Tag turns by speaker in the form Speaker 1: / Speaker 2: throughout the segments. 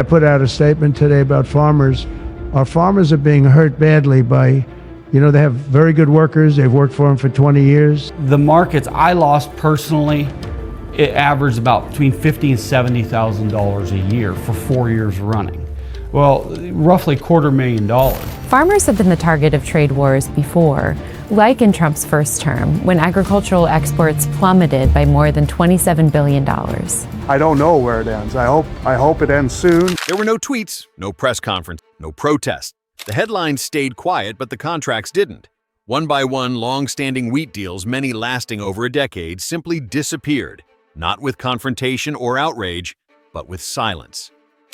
Speaker 1: I put out a statement today about farmers. Our farmers are being hurt badly by, they have very good workers. They've worked for them for 20 years.
Speaker 2: The markets I lost personally, it averaged about between $50,000 and $70,000 a year for 4 years running. Well, roughly $250,000.
Speaker 3: Farmers have been the target of trade wars before, like in Trump's first term, when agricultural exports plummeted by more than $27 billion.
Speaker 4: I don't know where it ends. I hope it ends soon.
Speaker 5: There were no tweets, no press conference, no protest. The headlines stayed quiet, but the contracts didn't. One by one, long-standing wheat deals, many lasting over a decade, simply disappeared. Not with confrontation or outrage, but with silence.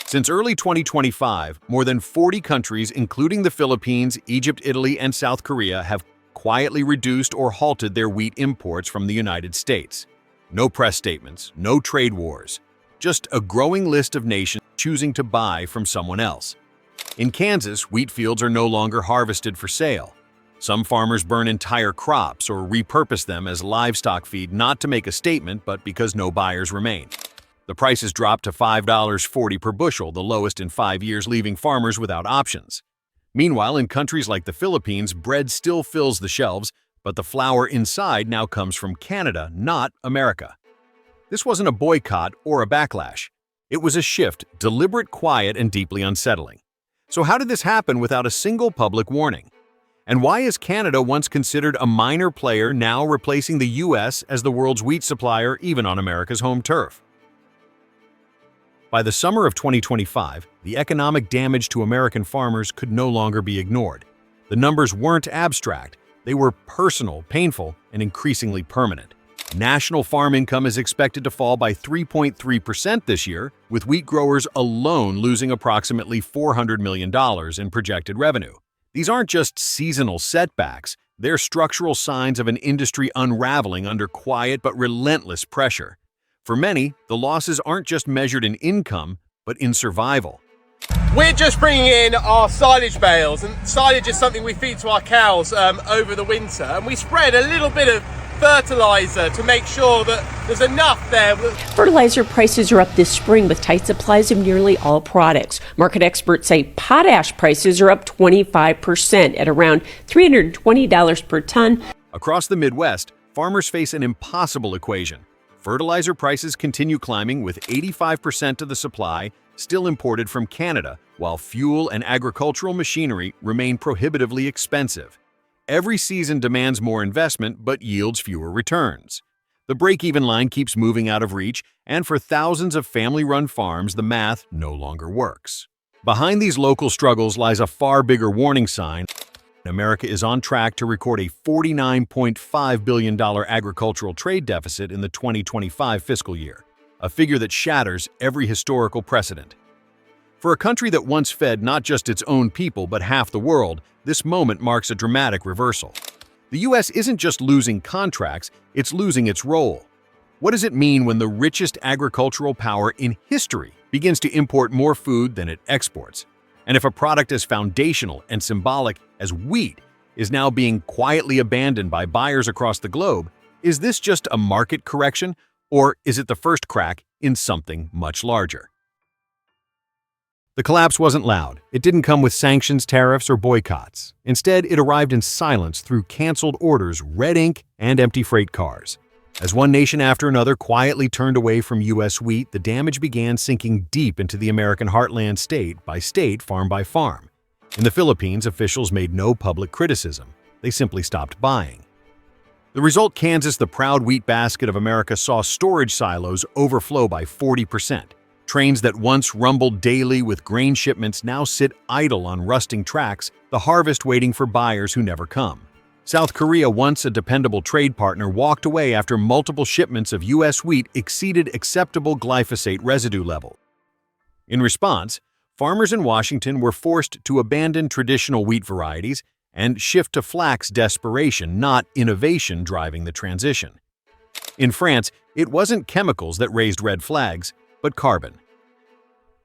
Speaker 5: Since early 2025, more than 40 countries, including the Philippines, Egypt, Italy, and South Korea, have quietly reduced or halted their wheat imports from the United States. No press statements, no trade wars, just a growing list of nations choosing to buy from someone else. In Kansas, wheat fields are no longer harvested for sale. Some farmers burn entire crops or repurpose them as livestock feed, not to make a statement, but because no buyers remain. The prices dropped to $5.40 per bushel, the lowest in 5 years, leaving farmers without options. Meanwhile, in countries like the Philippines, bread still fills the shelves, but the flour inside now comes from Canada, not America. This wasn't a boycott or a backlash. It was a shift, deliberate, quiet, and deeply unsettling. So how did this happen without a single public warning? And why is Canada, once considered a minor player, now replacing the U.S. as the world's wheat supplier, even on America's home turf? By the summer of 2025, the economic damage to American farmers could no longer be ignored. The numbers weren't abstract. They were personal, painful, and increasingly permanent. National farm income is expected to fall by 3.3% this year, with wheat growers alone losing approximately $400 million in projected revenue. These aren't just seasonal setbacks, they're structural signs of an industry unraveling under quiet but relentless pressure. For many, the losses aren't just measured in income, but in survival.
Speaker 6: We're just bringing in our silage bales, and silage is something we feed to our cows over the winter, and we spread a little bit of fertilizer to make sure that there's enough there.
Speaker 7: Fertilizer prices are up this spring with tight supplies of nearly all products. Market experts say potash prices are up 25% at around $320 per ton.
Speaker 5: Across the Midwest, farmers face an impossible equation. Fertilizer prices continue climbing, with 85% of the supply still imported from Canada, while fuel and agricultural machinery remain prohibitively expensive. Every season demands more investment but yields fewer returns. The break-even line keeps moving out of reach, and for thousands of family-run farms, the math no longer works. Behind these local struggles lies a far bigger warning sign. America is on track to record a $49.5 billion agricultural trade deficit in the 2025 fiscal year, a figure that shatters every historical precedent. For a country that once fed not just its own people but half the world, this moment marks a dramatic reversal. The U.S. isn't just losing contracts, it's losing its role. What does it mean when the richest agricultural power in history begins to import more food than it exports? And if a product as foundational and symbolic as wheat is now being quietly abandoned by buyers across the globe, is this just a market correction, or is it the first crack in something much larger? The collapse wasn't loud. It didn't come with sanctions, tariffs, or boycotts. Instead, it arrived in silence through canceled orders, red ink, and empty freight cars. As one nation after another quietly turned away from U.S. wheat, the damage began sinking deep into the American heartland, state by state, farm by farm. In the Philippines, officials made no public criticism. They simply stopped buying. The result: Kansas, the proud wheat basket of America, saw storage silos overflow by 40%. Trains that once rumbled daily with grain shipments now sit idle on rusting tracks, the harvest waiting for buyers who never come. South Korea, once a dependable trade partner, walked away after multiple shipments of U.S. wheat exceeded acceptable glyphosate residue level. In response, farmers in Washington were forced to abandon traditional wheat varieties and shift to flax, desperation, not innovation, driving the transition. In France, it wasn't chemicals that raised red flags, but carbon.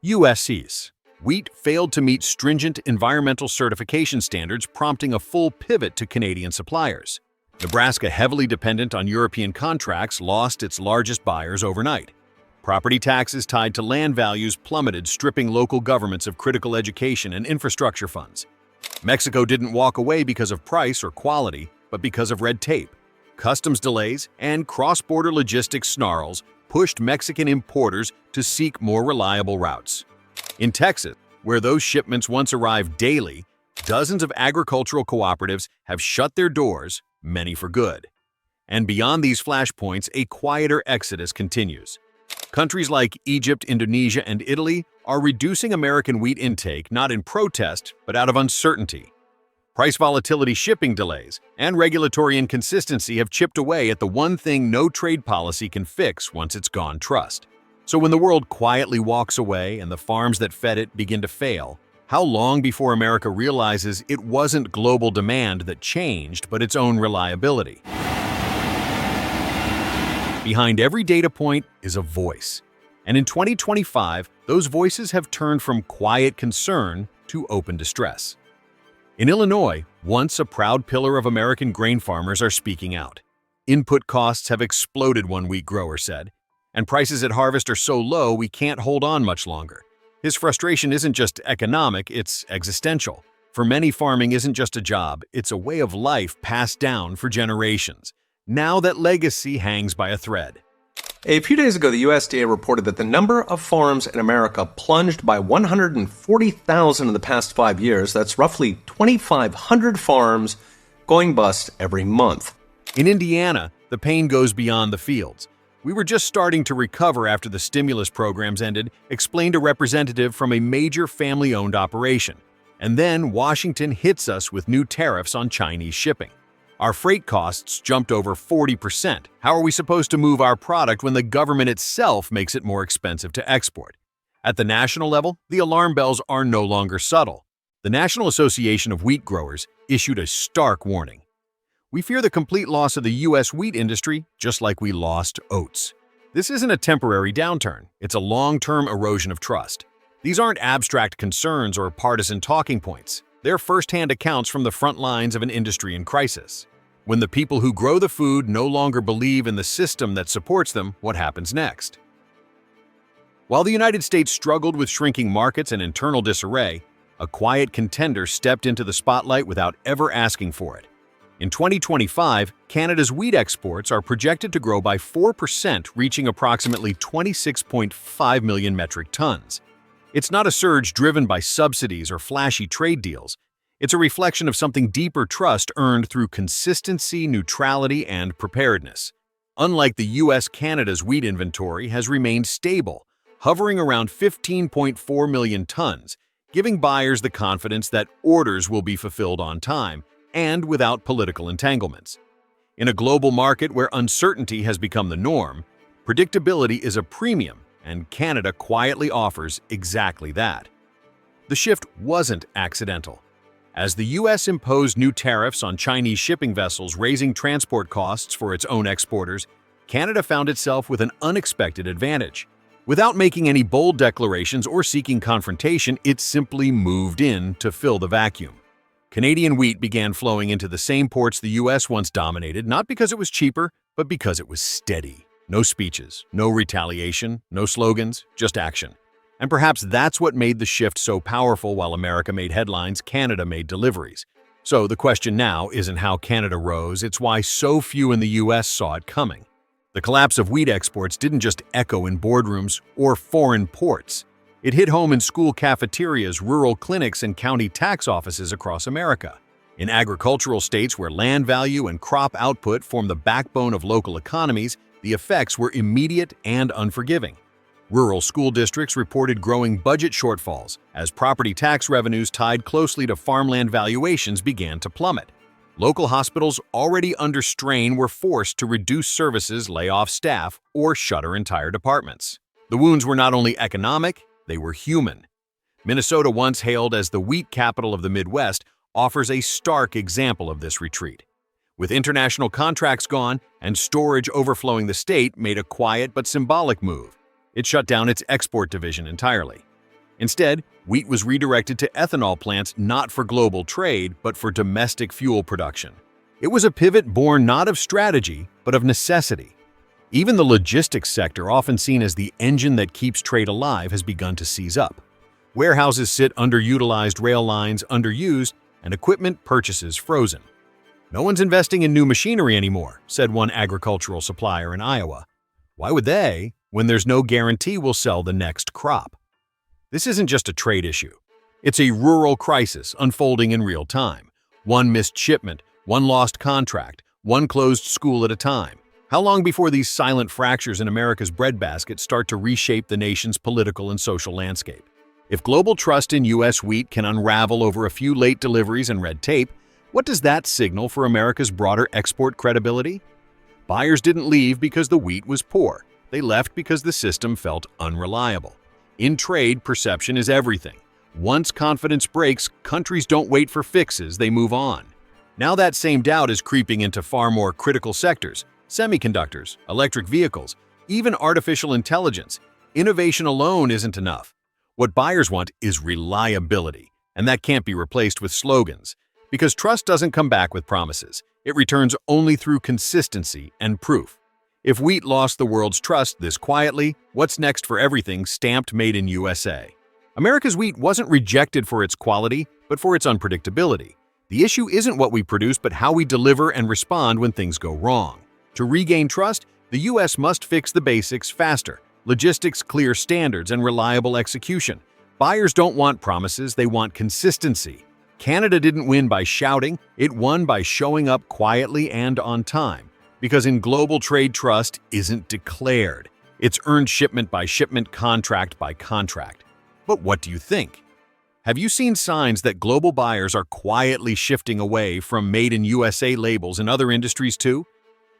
Speaker 5: USC's wheat failed to meet stringent environmental certification standards, prompting a full pivot to Canadian suppliers. Nebraska, heavily dependent on European contracts, lost its largest buyers overnight. Property taxes tied to land values plummeted, stripping local governments of critical education and infrastructure funds. Mexico didn't walk away because of price or quality, but because of red tape. Customs delays and cross-border logistics snarls pushed Mexican importers to seek more reliable routes. In Texas, where those shipments once arrived daily, dozens of agricultural cooperatives have shut their doors, many for good. And beyond these flashpoints, a quieter exodus continues. Countries like Egypt, Indonesia, and Italy are reducing American wheat intake not in protest, but out of uncertainty. Price volatility, shipping delays, and regulatory inconsistency have chipped away at the one thing no trade policy can fix once it's gone trust. So when the world quietly walks away and the farms that fed it begin to fail, how long before America realizes it wasn't global demand that changed, but its own reliability? Behind every data point is a voice. And in 2025, those voices have turned from quiet concern to open distress. In Illinois, once a proud pillar of American grain farmers are speaking out. Input costs have exploded, one wheat grower said, and prices at harvest are so low we can't hold on much longer. His frustration isn't just economic, it's existential. For many, farming isn't just a job, it's a way of life passed down for generations. Now that legacy hangs by a thread.
Speaker 8: A few days ago, the USDA reported that the number of farms in America plunged by 140,000 in the past 5 years. That's roughly 2,500 farms going bust every month.
Speaker 5: In Indiana, the pain goes beyond the fields. We were just starting to recover after the stimulus programs ended, explained a representative from a major family-owned operation. And then Washington hits us with new tariffs on Chinese shipping. Our freight costs jumped over 40%. How are we supposed to move our product when the government itself makes it more expensive to export? At the national level, the alarm bells are no longer subtle. The National Association of Wheat Growers issued a stark warning. We fear the complete loss of the U.S. wheat industry, just like we lost oats. This isn't a temporary downturn. It's a long-term erosion of trust. These aren't abstract concerns or partisan talking points. They're first-hand accounts from the front lines of an industry in crisis. When the people who grow the food no longer believe in the system that supports them, what happens next? While the United States struggled with shrinking markets and internal disarray, a quiet contender stepped into the spotlight without ever asking for it. In 2025, Canada's wheat exports are projected to grow by 4%, reaching approximately 26.5 million metric tons. It's not a surge driven by subsidies or flashy trade deals. It's a reflection of something deeper: trust earned through consistency, neutrality, and preparedness. Unlike the U.S., Canada's wheat inventory has remained stable, hovering around 15.4 million tons, giving buyers the confidence that orders will be fulfilled on time and without political entanglements. In a global market where uncertainty has become the norm, predictability is a premium, and Canada quietly offers exactly that. The shift wasn't accidental. As the U.S. imposed new tariffs on Chinese shipping vessels, raising transport costs for its own exporters, Canada found itself with an unexpected advantage. Without making any bold declarations or seeking confrontation, it simply moved in to fill the vacuum. Canadian wheat began flowing into the same ports the U.S. once dominated, not because it was cheaper, but because it was steady. No speeches, no retaliation, no slogans, just action. And perhaps that's what made the shift so powerful. While America made headlines, Canada made deliveries. So the question now isn't how Canada rose, it's why so few in the U.S. saw it coming. The collapse of wheat exports didn't just echo in boardrooms or foreign ports. It hit home in school cafeterias, rural clinics, and county tax offices across America. In agricultural states where land value and crop output form the backbone of local economies, the effects were immediate and unforgiving. Rural school districts reported growing budget shortfalls as property tax revenues tied closely to farmland valuations began to plummet. Local hospitals already under strain were forced to reduce services, lay off staff, or shutter entire departments. The wounds were not only economic, they were human. Minnesota, once hailed as the wheat capital of the Midwest, offers a stark example of this retreat. With international contracts gone and storage overflowing, the state made a quiet but symbolic move. It shut down its export division entirely. Instead, wheat was redirected to ethanol plants not for global trade, but for domestic fuel production. It was a pivot born not of strategy, but of necessity. Even the logistics sector, often seen as the engine that keeps trade alive, has begun to seize up. Warehouses sit underutilized, rail lines underused, and equipment purchases frozen. "No one's investing in new machinery anymore," said one agricultural supplier in Iowa. "Why would they, when there's no guarantee we'll sell the next crop?" This isn't just a trade issue. It's a rural crisis unfolding in real time. One missed shipment, one lost contract, one closed school at a time. How long before these silent fractures in America's breadbasket start to reshape the nation's political and social landscape? If global trust in U.S. wheat can unravel over a few late deliveries and red tape, what does that signal for America's broader export credibility? Buyers didn't leave because the wheat was poor. They left because the system felt unreliable. In trade, perception is everything. Once confidence breaks, countries don't wait for fixes, they move on. Now that same doubt is creeping into far more critical sectors: semiconductors, electric vehicles, even artificial intelligence. Innovation alone isn't enough. What buyers want is reliability, and that can't be replaced with slogans. Because trust doesn't come back with promises. It returns only through consistency and proof. If wheat lost the world's trust this quietly, what's next for everything stamped Made in USA? America's wheat wasn't rejected for its quality, but for its unpredictability. The issue isn't what we produce, but how we deliver and respond when things go wrong. To regain trust, the U.S. must fix the basics faster: logistics, clear standards, and reliable execution. Buyers don't want promises, they want consistency. Canada didn't win by shouting, it won by showing up quietly and on time. Because in global trade, trust isn't declared. It's earned shipment by shipment, contract by contract. But what do you think? Have you seen signs that global buyers are quietly shifting away from Made in USA labels in other industries too?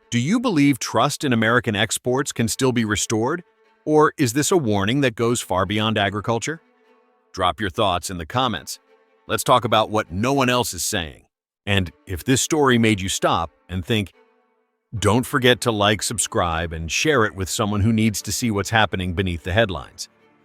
Speaker 5: Do you believe trust in American exports can still be restored? Or is this a warning that goes far beyond agriculture? Drop your thoughts in the comments. Let's talk about what no one else is saying. And if this story made you stop and think, don't forget to like, subscribe, and share it with someone who needs to see what's happening beneath the headlines.